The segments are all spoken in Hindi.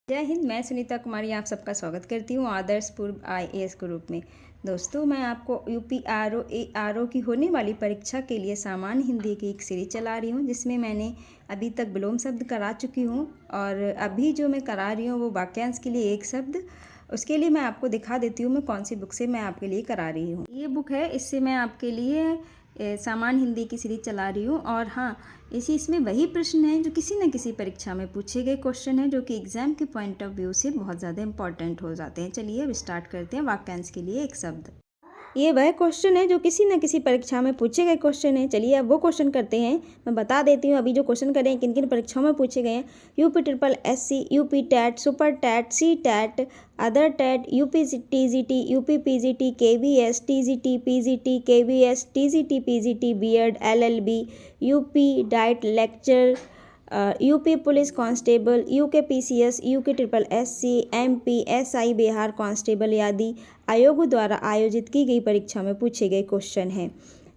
जय हिंद। मैं सुनीता कुमारी आप सबका स्वागत करती हूँ आदर्श पूर्व IAS ग्रुप में। दोस्तों, मैं आपको UPRO ARO की होने वाली परीक्षा के लिए सामान्य हिंदी की एक सीरीज चला रही हूँ, जिसमें मैंने अभी तक विलोम शब्द करा चुकी हूँ और अभी जो मैं करा रही हूँ वो वाक्यांश के लिए एक शब्द। उसके लिए मैं आपको दिखा देती हूँ मैं कौन सी बुक से मैं आपके लिए करा रही हूँ। ये बुक है, इससे मैं आपके लिए सामान्य हिंदी की सीरीज चला रही हूँ। और हाँ, इसमें वही प्रश्न हैं जो किसी न किसी परीक्षा में पूछे गए क्वेश्चन हैं, जो कि एग्जाम के पॉइंट ऑफ व्यू से बहुत ज़्यादा इंपॉर्टेंट हो जाते हैं। चलिए अब स्टार्ट करते हैं। वाक्यांश के लिए एक शब्द। ये वह क्वेश्चन है जो किसी न किसी परीक्षा में पूछे गए क्वेश्चन है। चलिए अब वो क्वेश्चन करते हैं। मैं बता देती हूँ अभी जो क्वेश्चन करे हैं किन किन परीक्षाओं में पूछे गए हैं। UPSSC, UP TET, super TET, C TET, other TET, UP TGT, UP PGT, KVS, TGT, PGT, KVS, TGT, PGT, BEd, LLB, UP diet lecture, UP police constable, UK PCS, UK SSC, MP, SI Bihar constable आदि आयोगों द्वारा आयोजित की गई परीक्षा में पूछे गए क्वेश्चन हैं।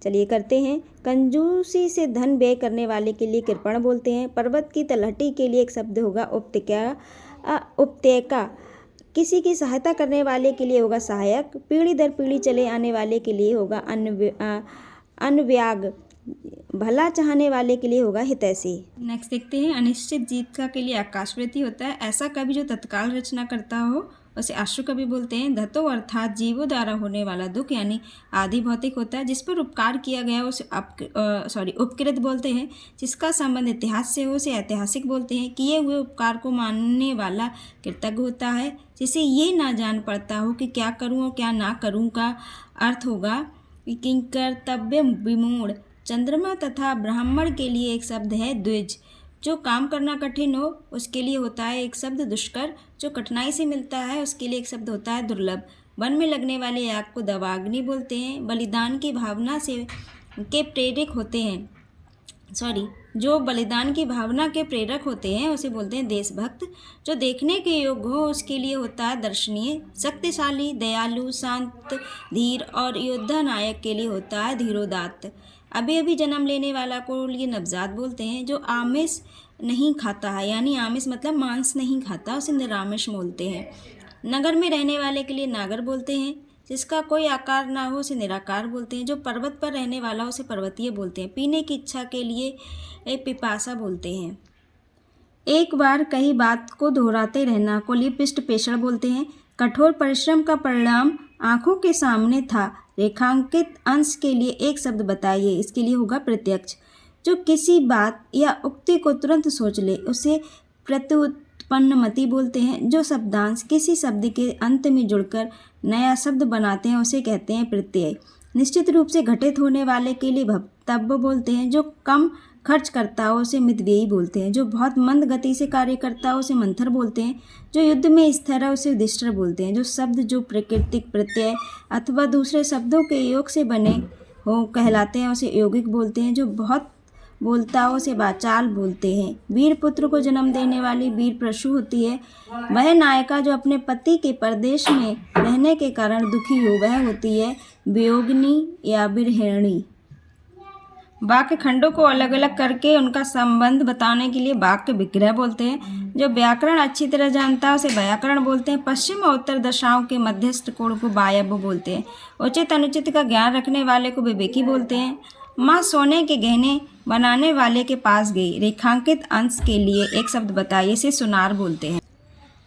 चलिए करते हैं। कंजूसी से धन व्यय करने वाले के लिए कृपण बोलते हैं। पर्वत की तलहटी के लिए एक शब्द होगा उपत्यका। किसी की सहायता करने वाले के लिए होगा सहायक। पीढ़ी दर पीढ़ी चले आने वाले के लिए होगा अन्व्याग। भला चाहने वाले के लिए होगा हितैषी। नेक्स्ट देखते हैं। अनिश्चित जीविका के लिए आकाशवृत्ति होता है। ऐसा कवि जो तत्काल रचना करता हो उसे आशु कवि बोलते हैं। धतो अर्थात जीवों द्वारा होने वाला दुख यानी आदि भौतिक होता है। जिस पर उपकार किया गया उसे उपकृत बोलते हैं। जिसका संबंध इतिहास से हो उसे ऐतिहासिक बोलते हैं। किए हुए उपकार को मानने वाला कृतज्ञ होता है। जिसे ये ना जान पड़ता हो कि क्या करूँ और क्या ना करूँ का अर्थ होगा किंकर्तव्य विमूढ़। चंद्रमा तथा ब्राह्मण के लिए एक शब्द है द्विज। जो काम करना कठिन हो उसके लिए होता है एक शब्द दुष्कर। जो कठिनाई से मिलता है उसके लिए एक शब्द होता है दुर्लभ। वन में लगने वाले आग को दवाग्नि बोलते हैं। बलिदान की भावना से के प्रेरक होते हैं जो बलिदान की भावना के प्रेरक होते हैं उसे बोलते हैं देशभक्त। जो देखने के योग्य हो उसके लिए होता है दर्शनीय। शक्तिशाली, दयालु, शांत, धीर और योद्धा नायक के लिए होता है धीरोदात्त। अभी अभी जन्म लेने वाला को लिए नवजात बोलते हैं। जो आमिष नहीं खाता है यानी आमिष मतलब मांस नहीं खाता उसे निरामिष बोलते हैं। नगर में रहने वाले के लिए नागर बोलते हैं। जिसका कोई आकार ना हो उसे निराकार बोलते हैं। जो पर्वत पर रहने वाला हो उसे पर्वतीय बोलते हैं। पीने की इच्छा के लिए पिपासा बोलते हैं। एक बार कही बात को दोहराते रहना को लिपिष्ट पेषण बोलते हैं। कठोर परिश्रम का परिणाम आंखों के सामने था। रेखांकित अंश के लिए एक शब्द बताइए। इसके लिए होगा प्रत्यक्ष। जो किसी बात या उक्ति को तुरंत सोच ले उसे प्रत्युत्पन्नमति बोलते हैं। जो शब्दांश किसी शब्द के अंत में जुड़कर नया शब्द बनाते हैं उसे कहते हैं प्रत्यय। निश्चित रूप से घटित होने वाले के लिए भवतव्य बोलते हैं। जो कम खर्च करता हो उसे मितव्ययी बोलते हैं। जो बहुत मंद गति से कार्य करता हो उसे मंथर बोलते हैं। जो युद्ध में स्थिर है उसे युधिष्ठिर बोलते हैं। जो शब्द जो प्राकृतिक प्रत्यय अथवा दूसरे शब्दों के योग से बने हो कहलाते हैं उसे यौगिक बोलते हैं। जो बहुत बोलता हो उसे वाचाल बोलते हैं। वीर पुत्र को जन्म देने वाली वीर प्रशु होती है। वह नायिका जो अपने पति के परदेश में रहने के कारण दुखी हो वह होती है वियोगिनी या विरहिणी। वाक्य खंडों को अलग अलग करके उनका संबंध बताने के लिए वाक्य विग्रह बोलते हैं। जो व्याकरण अच्छी तरह जानता है उसे व्याकरण बोलते हैं। पश्चिम और उत्तर दशाओं के मध्यस्थ कोण को वायव्य बोलते हैं। उचित अनुचित का ज्ञान रखने वाले को विवेकी बोलते हैं। माँ सोने के गहने बनाने वाले के पास गई। रेखांकित अंश के लिए एक शब्द बताइए। इसे सुनार बोलते हैं।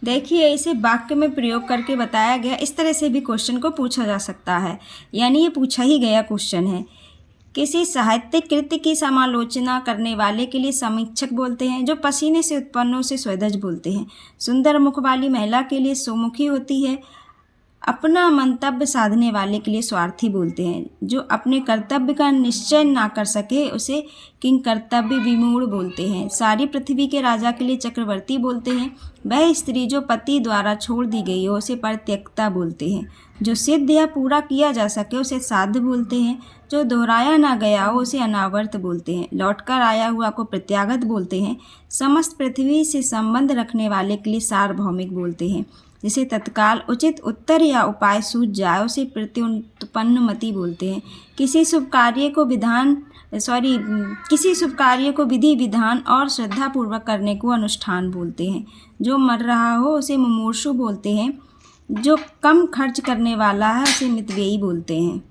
देखिए, इसे वाक्य में प्रयोग करके बताया गया। इस तरह से भी क्वेश्चन को पूछा जा सकता है, यानी ये पूछा ही गया क्वेश्चन है। किसी साहित्यिक कृति की समालोचना करने वाले के लिए समीक्षक बोलते हैं। जो पसीने से उत्पन्न हो उसे स्वेदज बोलते हैं। सुंदर मुख वाली महिला के लिए सुमुखी होती है। अपना मंतव्य साधने वाले के लिए स्वार्थी बोलते हैं। जो अपने कर्तव्य का निश्चय ना कर सके उसे किंकर्तव्य विमूढ़ बोलते हैं। सारी पृथ्वी के राजा के लिए चक्रवर्ती बोलते हैं। वह स्त्री जो पति द्वारा छोड़ दी गई हो उसे परित्यक्ता बोलते हैं। जो सिद्ध या पूरा किया जा सके उसे साध्य बोलते हैं। जो दोहराया ना गया हो उसे अनावर्त बोलते हैं। लौटकर आया हुआ को प्रत्यागत बोलते हैं। समस्त पृथ्वी से संबंध रखने वाले के लिए सार्वभौमिक बोलते हैं। जिसे तत्काल उचित उत्तर या उपाय सूझ जाए उसे प्रत्युत्पन्नमति बोलते हैं। किसी शुभ कार्य को विधान किसी शुभ कार्य को विधि विधान और श्रद्धा पूर्वक करने को अनुष्ठान बोलते हैं। जो मर रहा हो उसे मुमूर्षु बोलते हैं। जो कम खर्च करने वाला है उसे मितव्ययी बोलते हैं।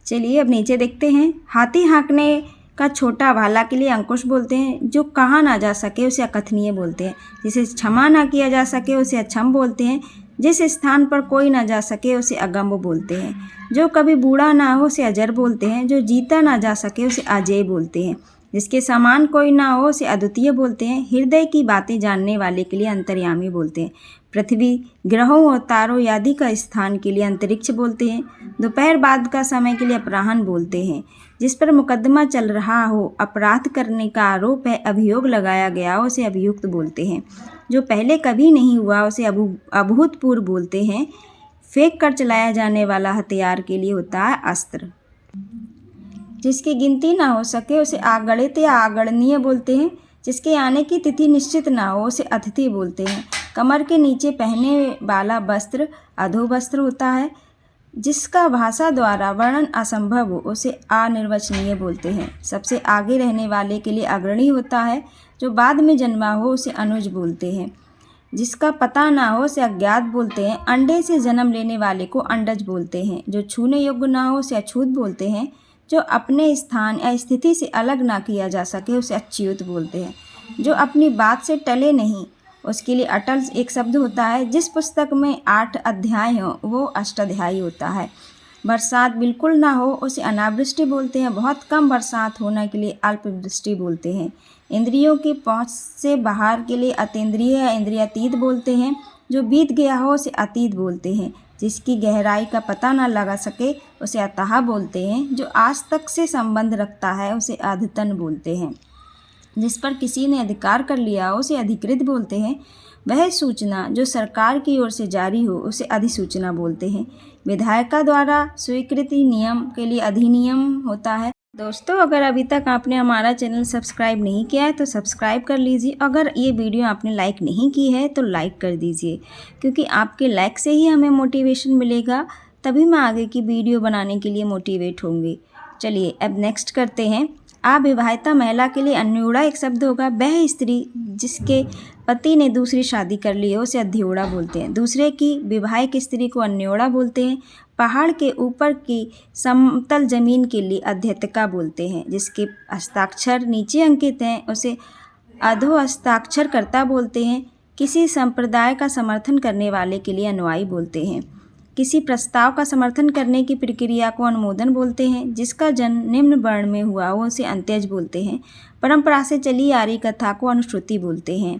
चलिए अब नीचे देखते हैं। हाथी हाँकने का छोटा भाला के लिए अंकुश बोलते हैं। जो कहा ना जा सके उसे अकथनीय बोलते हैं। जिसे क्षमा ना किया जा सके उसे अक्षम बोलते हैं। जिस स्थान पर कोई ना जा सके उसे अगम्य बोलते हैं। जो कभी बूढ़ा ना हो उसे अजर बोलते हैं। जो जीता ना जा सके उसे अजेय बोलते हैं। जिसके समान कोई ना हो उसे अद्वितीय बोलते हैं। हृदय की बातें जानने वाले के लिए अंतर्यामी बोलते हैं। पृथ्वी, ग्रहों और तारों आदि का स्थान के लिए अंतरिक्ष बोलते हैं। दोपहर बाद का समय के लिए अपराह्न बोलते हैं। जिस पर मुकदमा चल रहा हो, अपराध करने का आरोप है, अभियोग लगाया गया हो, उसे अभियुक्त बोलते हैं। जो पहले कभी नहीं हुआ उसे अभूतपूर्व बोलते हैं। फेंक कर चलाया जाने वाला हथियार के लिए होता है अस्त्र। जिसकी गिनती ना हो सके उसे अगणित या अगणनीय बोलते हैं। जिसके आने की तिथि निश्चित ना हो उसे अतिथि बोलते हैं। कमर के नीचे पहने वाला वस्त्र अधोवस्त्र होता है। जिसका भाषा द्वारा वर्णन असंभव हो उसे अनिर्वचनीय बोलते हैं। सबसे आगे रहने वाले के लिए अग्रणी होता है। जो बाद में जन्मा हो उसे अनुज बोलते हैं। जिसका पता ना हो उसे अज्ञात बोलते हैं। अंडे से जन्म लेने वाले को अंडज बोलते हैं। जो छूने योग्य ना हो उसे अछूत बोलते हैं। जो अपने स्थान या स्थिति से अलग ना किया जा सके उसे अच्युत बोलते हैं। जो अपनी बात से टले नहीं उसके लिए अटल एक शब्द होता है। जिस पुस्तक में 8 अध्याय हो वो अष्टाध्यायी होता है। बरसात बिल्कुल ना हो उसे अनावृष्टि बोलते हैं। बहुत कम बरसात होने के लिए अल्पवृष्टि बोलते हैं। इंद्रियों की पहुँच से बाहर के लिए अतीन्द्रिय या इंद्रियातीत बोलते हैं। जो बीत गया हो उसे अतीत बोलते हैं। जिसकी गहराई का पता न लगा सके उसे अतः बोलते हैं। जो आज तक से संबंध रखता है उसे अद्यतन बोलते हैं। जिस पर किसी ने अधिकार कर लिया हो उसे अधिकृत बोलते हैं। वह सूचना जो सरकार की ओर से जारी हो उसे अधिसूचना बोलते हैं। विधायिका द्वारा स्वीकृति नियम के लिए अधिनियम होता है। दोस्तों, अगर अभी तक आपने हमारा चैनल सब्सक्राइब नहीं किया है तो सब्सक्राइब कर लीजिए। अगर ये वीडियो आपने लाइक नहीं की है तो लाइक कर दीजिए, क्योंकि आपके लाइक से ही हमें मोटिवेशन मिलेगा, तभी मैं आगे की वीडियो बनाने के लिए मोटिवेट होंगी। चलिए अब नेक्स्ट करते हैं। अविवाहिता महिला के लिए अन्योड़ा एक शब्द होगा। वह स्त्री जिसके पति ने दूसरी शादी कर ली है उसे अध्योड़ा बोलते हैं। दूसरे की विवाहिक स्त्री को अन्योड़ा बोलते हैं। पहाड़ के ऊपर की समतल जमीन के लिए अध्येतिका बोलते हैं। जिसके हस्ताक्षर नीचे अंकित हैं उसे अधो हस्ताक्षरकर्ता बोलते हैं। किसी संप्रदाय का समर्थन करने वाले के लिए अनुयायी बोलते हैं। किसी प्रस्ताव का समर्थन करने की प्रक्रिया को अनुमोदन बोलते हैं। जिसका जन्म निम्न वर्ण में हुआ हो उसे अंत्यज बोलते हैं। परंपरा से चली आ रही कथा को अनुश्रुति बोलते हैं।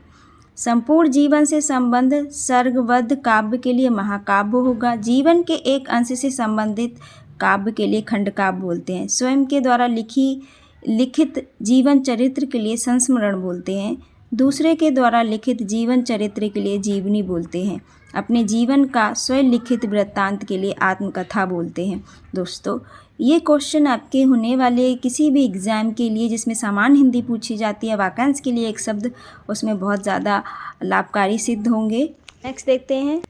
संपूर्ण जीवन से संबंध सर्गबद्ध काव्य के लिए महाकाव्य होगा। जीवन के एक अंश से संबंधित काव्य के लिए खंड काव्य बोलते हैं। स्वयं के द्वारा लिखित जीवन चरित्र के लिए संस्मरण बोलते हैं। दूसरे के द्वारा लिखित जीवन चरित्र के लिए जीवनी बोलते हैं। अपने जीवन का स्वयं लिखित वृत्तांत के लिए आत्मकथा बोलते हैं। दोस्तों, ये क्वेश्चन आपके होने वाले किसी भी एग्ज़ाम के लिए जिसमें सामान्य हिंदी पूछी जाती है, वाक्यांश के लिए एक शब्द, उसमें बहुत ज़्यादा लाभकारी सिद्ध होंगे। नेक्स्ट देखते हैं।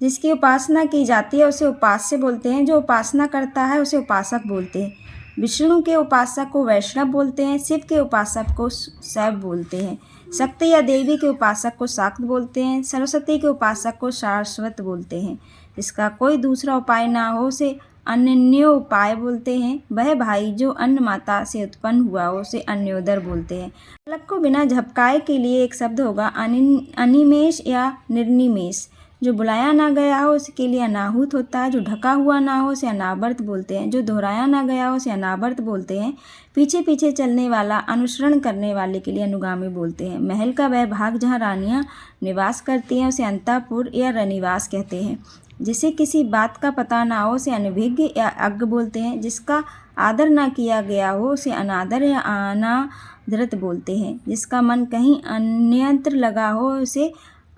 जिसकी उपासना की जाती है उसे उपास्य बोलते हैं। जो उपासना करता है उसे उपासक बोलते हैं। विष्णु के उपासक को वैष्णव बोलते हैं। शिव के उपासक को शैव बोलते हैं। शक्ति या देवी के उपासक को शाक्त बोलते हैं। सरस्वती के उपासक को शाश्वत बोलते हैं। जिसका कोई दूसरा उपाय ना हो उसे अन्योन्य उपाय बोलते हैं। वह भाई जो अन्न माता से उत्पन्न हुआ हो उसे अन्योदर बोलते हैं। पलक को बिना झपकाए के लिए एक शब्द होगा अनिमेष या निर्निमेष। जो बुलाया ना गया हो उसके लिए अनाहुत होता है। जो ढका हुआ ना हो उसे अनावर्त बोलते हैं। जो दोहराया ना गया हो उसे अनावर्त बोलते हैं। पीछे पीछे चलने वाला, अनुसरण करने वाले के लिए अनुगामी बोलते हैं। महल का वह भाग जहाँ रानियाँ निवास करती हैं उसे अंतःपुर या रनिवास कहते हैं। जिसे किसी बात का पता ना हो उसे अनभिज्ञ या अज्ञ बोलते हैं। जिसका आदर ना किया गया हो उसे अनादर या अनादरत बोलते हैं। जिसका मन कहीं अन्यत्र लगा हो उसे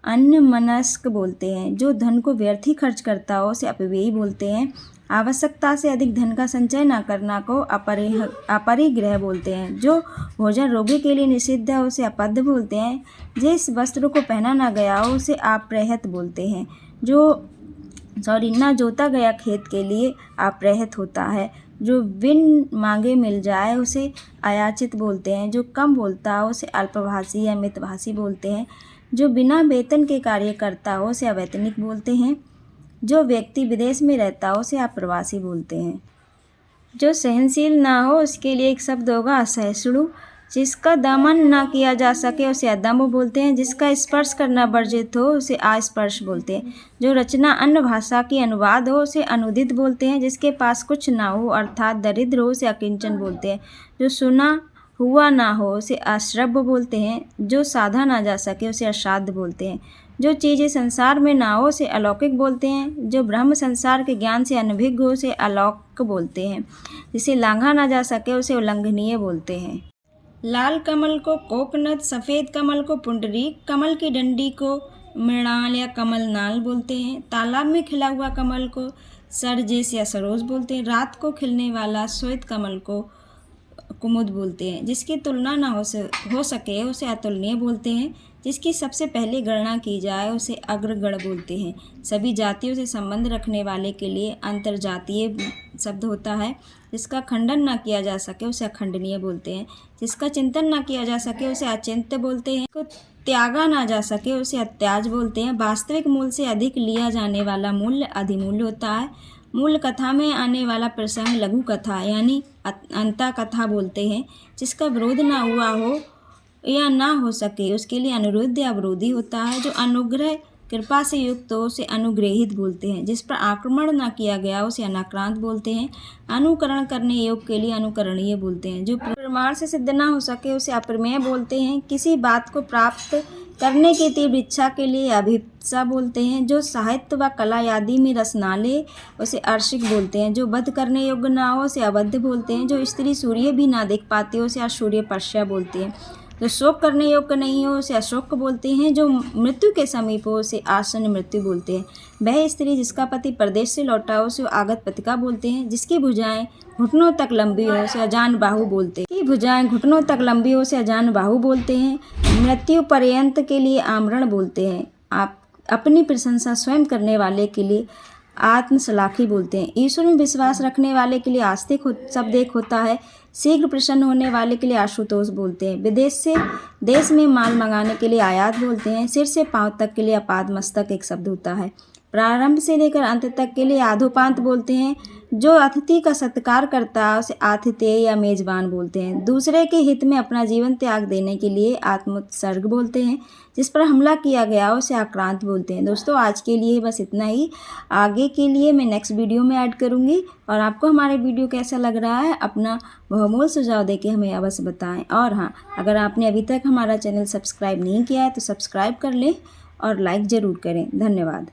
अन्यमनस्क बोलते हैं। जो धन को व्यर्थ ही खर्च करता हो उसे अपव्ययी बोलते हैं। आवश्यकता से अधिक धन का संचय न करना को अपरिग्रह बोलते हैं। जो भोजन रोगी के लिए निषिद्ध है उसे अपद्य बोलते हैं। जिस वस्त्र को पहना ना गया हो उसे अप्रहत बोलते हैं। ना जोता गया खेत के लिए अप्रहत होता है। जो बिन मांगे मिल जाए उसे अयाचित बोलते हैं। जो कम बोलता हो उसे अल्पभाषी या मितभाषी बोलते हैं। जो बिना वेतन के कार्य करता हो उसे अवैतनिक बोलते हैं। जो व्यक्ति विदेश में रहता हो उसे अप्रवासी बोलते हैं। जो सहनशील ना हो उसके लिए एक शब्द होगा असहिष्णु। जिसका दमन ना किया जा सके उसे अदम्भ बोलते हैं। जिसका स्पर्श करना वर्जित हो उसे अस्पर्श बोलते हैं। जो रचना अन्य भाषा की अनुवाद हो उसे अनुदित बोलते हैं। जिसके पास कुछ ना हो अर्थात दरिद्र हो उसे अकिंचन बोलते हैं। जो सुना हुआ ना हो उसे अश्रव्य बोलते हैं। जो साधा ना जा सके उसे असाध्य बोलते हैं। जो चीज़ें संसार में ना हो उसे अलौकिक बोलते हैं। जो ब्रह्म संसार के ज्ञान से अनभिज्ञ हो उसे अलौकिक बोलते हैं। जिसे लांघा ना जा सके उसे उल्लंघनीय बोलते हैं। लाल कमल को कोकनद, सफ़ेद कमल को पुंडरीक, कमल की डंडी को मृणाल या कमल नाल बोलते हैं। तालाब में खिला हुआ कमल को सरजेस या सरोज बोलते हैं। रात को खिलने वाला श्वेत कमल को कुमुद बोलते हैं। जिसकी तुलना ना हो सके उसे अतुलनीय बोलते हैं। जिसकी सबसे पहले गणना की जाए उसे अग्रगण बोलते हैं। सभी जातियों से संबंध रखने वाले के लिए अंतर्जातीय शब्द होता है। जिसका खंडन ना किया जा सके उसे अखंडनीय बोलते हैं। जिसका चिंतन ना किया जा सके उसे अचिंत्य बोलते हैं। को त्यागा ना जा सके उसे अत्याज बोलते हैं। वास्तविक मूल्य से अधिक लिया जाने वाला मूल्य अधिमूल्य होता है। मूल कथा में आने वाला प्रसंग लघु कथा यानी अंता कथा बोलते हैं। जिसका विरोध ना हुआ हो या ना हो सके उसके लिए अनुरुद्ध या विरोधी होता है। जो अनुग्रह कृपा से युक्त हो उसे अनुग्रहित बोलते हैं। जिस पर आक्रमण ना किया गया उसे अनाक्रांत बोलते हैं। अनुकरण करने योग्य के लिए अनुकरणीय बोलते हैं। जो प्रमाण से सिद्ध ना हो सके उसे अप्रमेय बोलते हैं। किसी बात को प्राप्त करने की तीव्र इच्छा के लिए अभिप्सा बोलते हैं। जो साहित्य व कला आदि में रस ना ले उसे अर्शिक बोलते हैं। जो वध करने योग्य ना हो उसे अवध्य बोलते हैं। जो स्त्री सूर्य भी ना देख पाती हो उसे असूर्य पश्या बोलते हैं। जो शोक करने योग्य नहीं हो उसे अशोक बोलते हैं। जो मृत्यु के समीप हो उसे आसन्न मृत्यु बोलते हैं। वह स्त्री जिसका पति परदेश से लौटा हो उसे आगत पतिका बोलते हैं। जिसकी भुजाएं घुटनों तक लंबी हो उसे अजान बाहु बोलते हैं। भुजाएं घुटनों तक लंबी हो उसे अजान बाहु बोलते हैं। मृत्यु पर्यंत के लिए आमरण बोलते हैं। आप अपनी प्रशंसा स्वयं करने वाले के लिए आत्मश्लाघी बोलते हैं। ईश्वर में विश्वास रखने वाले के लिए आस्तिक शब्द एक होता है। शीघ्र प्रसन्न होने वाले के लिए आशुतोष बोलते हैं। विदेश से देश में माल मंगाने के लिए आयात बोलते हैं। सिर से पांव तक के लिए अपाद मस्तक एक शब्द होता है। प्रारंभ से लेकर अंत तक के लिए आधोपांत बोलते हैं। जो अतिथि का सत्कार करता है उसे आतिथेय या मेजबान बोलते हैं। दूसरे के हित में अपना जीवन त्याग देने के लिए आत्मोत्सर्ग बोलते हैं। जिस पर हमला किया गया उसे आक्रांत बोलते हैं। दोस्तों आज के लिए बस इतना ही। आगे के लिए मैं नेक्स्ट वीडियो में ऐड करूँगी। और आपको हमारे वीडियो कैसा लग रहा है अपना बहुमूल्य सुझाव देके हमें अवश्य बताएं। और हाँ, अगर आपने अभी तक हमारा चैनल सब्सक्राइब नहीं किया है तो सब्सक्राइब कर लें और लाइक ज़रूर करें। धन्यवाद।